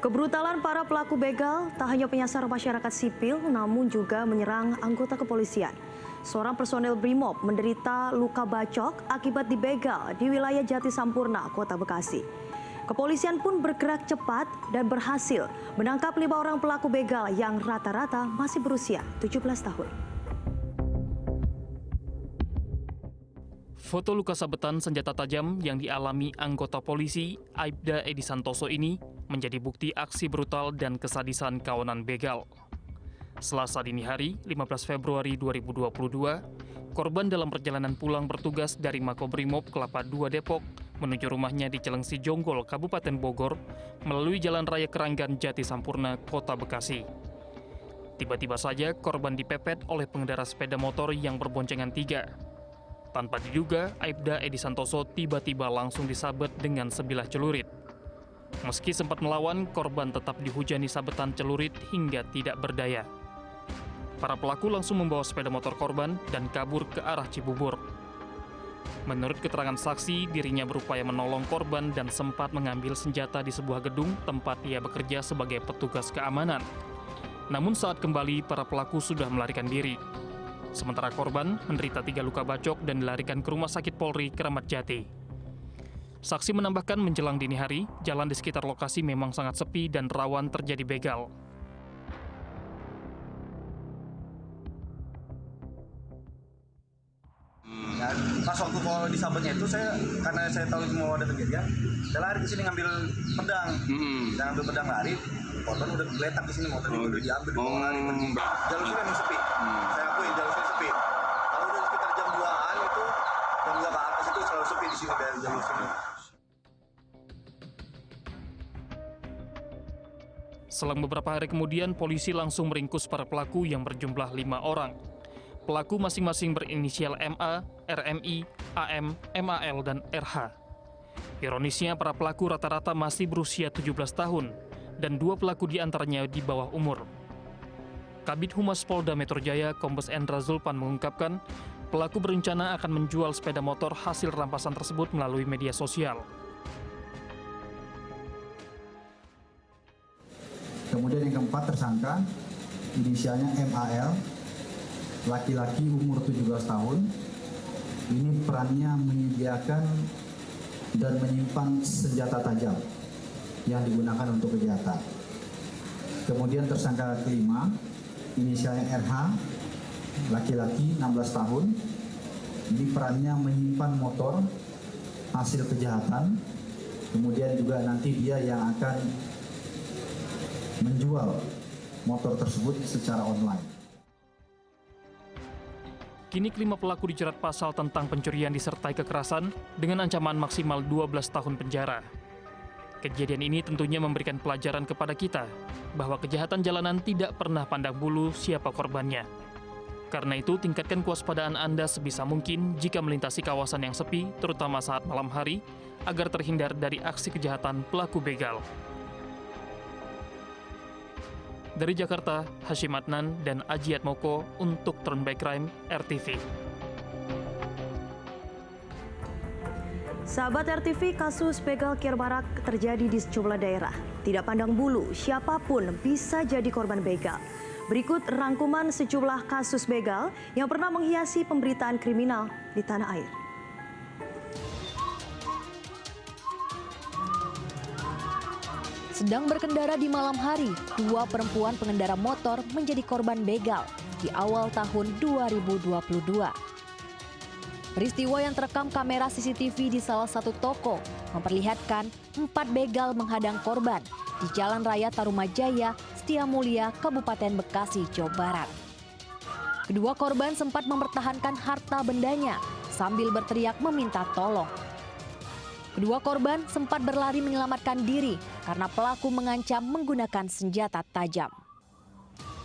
Kebrutalan para pelaku begal tak hanya menyasar masyarakat sipil, namun juga menyerang anggota kepolisian. Seorang personel Brimob menderita luka bacok akibat dibegal di wilayah Jati Sampurna, Kota Bekasi. Kepolisian pun bergerak cepat dan berhasil menangkap 5 orang pelaku begal yang rata-rata masih berusia 17 tahun. Foto luka sabetan senjata tajam yang dialami anggota polisi Aibda Edi Santoso ini menjadi bukti aksi brutal dan kesadisan kawanan begal. Selasa dini hari, 15 Februari 2022, korban dalam perjalanan pulang bertugas dari Makobrimob Kelapa II Depok menuju rumahnya di Celengsi Jonggol, Kabupaten Bogor, melalui Jalan Raya Keranggan Jati Sampurna, Kota Bekasi. Tiba-tiba saja korban dipepet oleh pengendara sepeda motor yang berboncengan 3. Tanpa diduga, Aibda Edi Santoso tiba-tiba langsung disabet dengan sebilah celurit. Meski sempat melawan, korban tetap dihujani sabetan celurit hingga tidak berdaya. Para pelaku langsung membawa sepeda motor korban dan kabur ke arah Cibubur. Menurut keterangan saksi, dirinya berupaya menolong korban dan sempat mengambil senjata di sebuah gedung tempat ia bekerja sebagai petugas keamanan. Namun saat kembali, para pelaku sudah melarikan diri. Sementara korban menderita 3 luka bacok dan dilarikan ke Rumah Sakit Polri Kramat Jati. Saksi menambahkan menjelang dini hari, jalan di sekitar lokasi memang sangat sepi dan rawan terjadi begal. Pas waktu kalau disabetnya itu karena saya tahu itu mau ada kejadian, saya lari ke sini ngambil pedang. Saya ngambil pedang lari, korban udah geletak di sini, motornya udah diambil, dibawa lari pergi. Jalur sini memang sepi. Saya akui jalur sini sepi. Kalau udah sekitar jam 2-an itu, jam 2 ke atas itu selalu sepi di sini dari jalur sini. Selang beberapa hari kemudian, polisi langsung meringkus para pelaku yang berjumlah 5 orang. Pelaku masing-masing berinisial MA, RMI, AM, MAL, dan RH. Ironisnya, para pelaku rata-rata masih berusia 17 tahun, dan 2 pelaku diantaranya di bawah umur. Kabid Humas Polda Metro Jaya, Kombes Endra Zulpan mengungkapkan, pelaku berencana akan menjual sepeda motor hasil rampasan tersebut melalui media sosial. Kemudian yang keempat tersangka, inisialnya MAL, laki-laki umur 17 tahun, ini perannya menyediakan dan menyimpan senjata tajam yang digunakan untuk kejahatan. Kemudian tersangka kelima, inisialnya RH, laki-laki 16 tahun, ini perannya menyimpan motor hasil kejahatan, kemudian juga nanti dia yang akan menjual motor tersebut secara online. Kini kelima pelaku dijerat pasal tentang pencurian disertai kekerasan dengan ancaman maksimal 12 tahun penjara. Kejadian ini tentunya memberikan pelajaran kepada kita bahwa kejahatan jalanan tidak pernah pandang bulu siapa korbannya. Karena itu, tingkatkan kewaspadaan Anda sebisa mungkin jika melintasi kawasan yang sepi, terutama saat malam hari, agar terhindar dari aksi kejahatan pelaku begal. Dari Jakarta, Hashim Adnan dan Ajiat Moko untuk Turn Back Crime RTV. Sahabat RTV, kasus begal kiar marak terjadi di sejumlah daerah. Tidak pandang bulu, siapapun bisa jadi korban begal. Berikut rangkuman sejumlah kasus begal yang pernah menghiasi pemberitaan kriminal di tanah air. Sedang berkendara di malam hari, 2 perempuan pengendara motor menjadi korban begal di awal tahun 2022. Peristiwa yang terekam kamera CCTV di salah satu toko memperlihatkan 4 begal menghadang korban di Jalan Raya Tarumajaya, Setiamulya, Kabupaten Bekasi, Jawa Barat. Kedua korban sempat mempertahankan harta bendanya sambil berteriak meminta tolong. Kedua korban sempat berlari menyelamatkan diri karena pelaku mengancam menggunakan senjata tajam.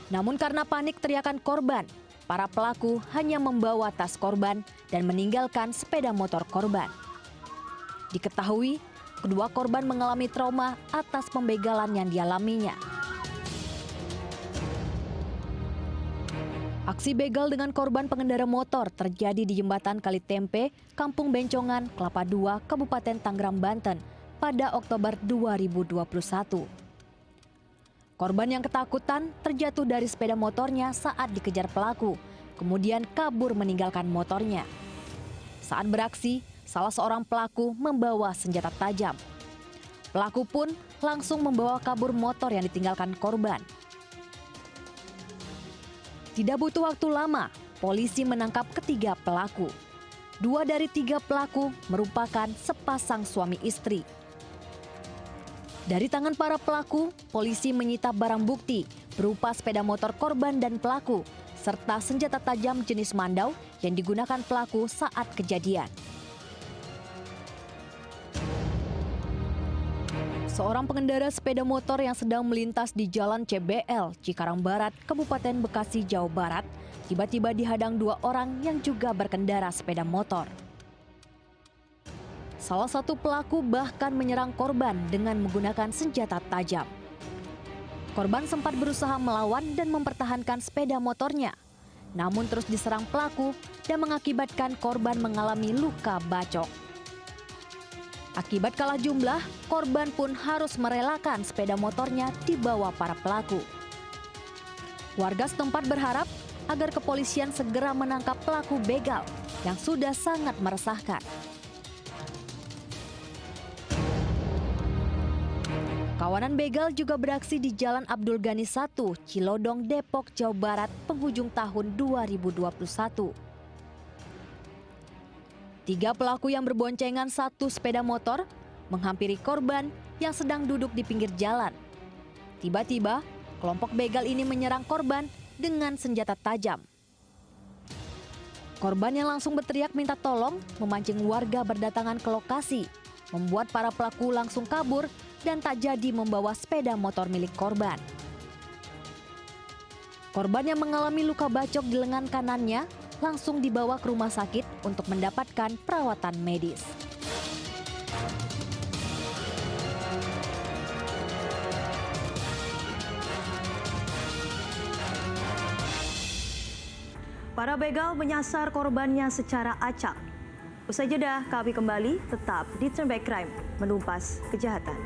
Namun karena panik teriakan korban, para pelaku hanya membawa tas korban dan meninggalkan sepeda motor korban. Diketahui, kedua korban mengalami trauma atas pembegalan yang dialaminya. Aksi begal dengan korban pengendara motor terjadi di Jembatan Kalitempe, Kampung Bencongan, Kelapa II, Kabupaten Tangerang, Banten pada Oktober 2021. Korban yang ketakutan terjatuh dari sepeda motornya saat dikejar pelaku, kemudian kabur meninggalkan motornya. Saat beraksi, salah seorang pelaku membawa senjata tajam. Pelaku pun langsung membawa kabur motor yang ditinggalkan korban. Tidak butuh waktu lama, polisi menangkap ketiga pelaku. 2 dari 3 pelaku merupakan sepasang suami istri. Dari tangan para pelaku, polisi menyita barang bukti berupa sepeda motor korban dan pelaku, serta senjata tajam jenis mandau yang digunakan pelaku saat kejadian. Seorang pengendara sepeda motor yang sedang melintas di Jalan CBL, Cikarang Barat, Kabupaten Bekasi, Jawa Barat, tiba-tiba dihadang 2 orang yang juga berkendara sepeda motor. Salah satu pelaku bahkan menyerang korban dengan menggunakan senjata tajam. Korban sempat berusaha melawan dan mempertahankan sepeda motornya, namun terus diserang pelaku dan mengakibatkan korban mengalami luka bacok. Akibat kalah jumlah, korban pun harus merelakan sepeda motornya dibawa para pelaku. Warga setempat berharap agar kepolisian segera menangkap pelaku begal yang sudah sangat meresahkan. Kawanan begal juga beraksi di Jalan Abdul Ghani 1, Cilodong, Depok, Jawa Barat, penghujung tahun 2021. 3 pelaku yang berboncengan 1 sepeda motor menghampiri korban yang sedang duduk di pinggir jalan. Tiba-tiba, kelompok begal ini menyerang korban dengan senjata tajam. Korban yang langsung berteriak minta tolong memancing warga berdatangan ke lokasi, membuat para pelaku langsung kabur dan tak jadi membawa sepeda motor milik korban. Korban yang mengalami luka bacok di lengan kanannya langsung dibawa ke rumah sakit untuk mendapatkan perawatan medis. Para begal menyasar korbannya secara acak. Usai jeda, kami kembali tetap di Turn Back Crime, menumpas kejahatan.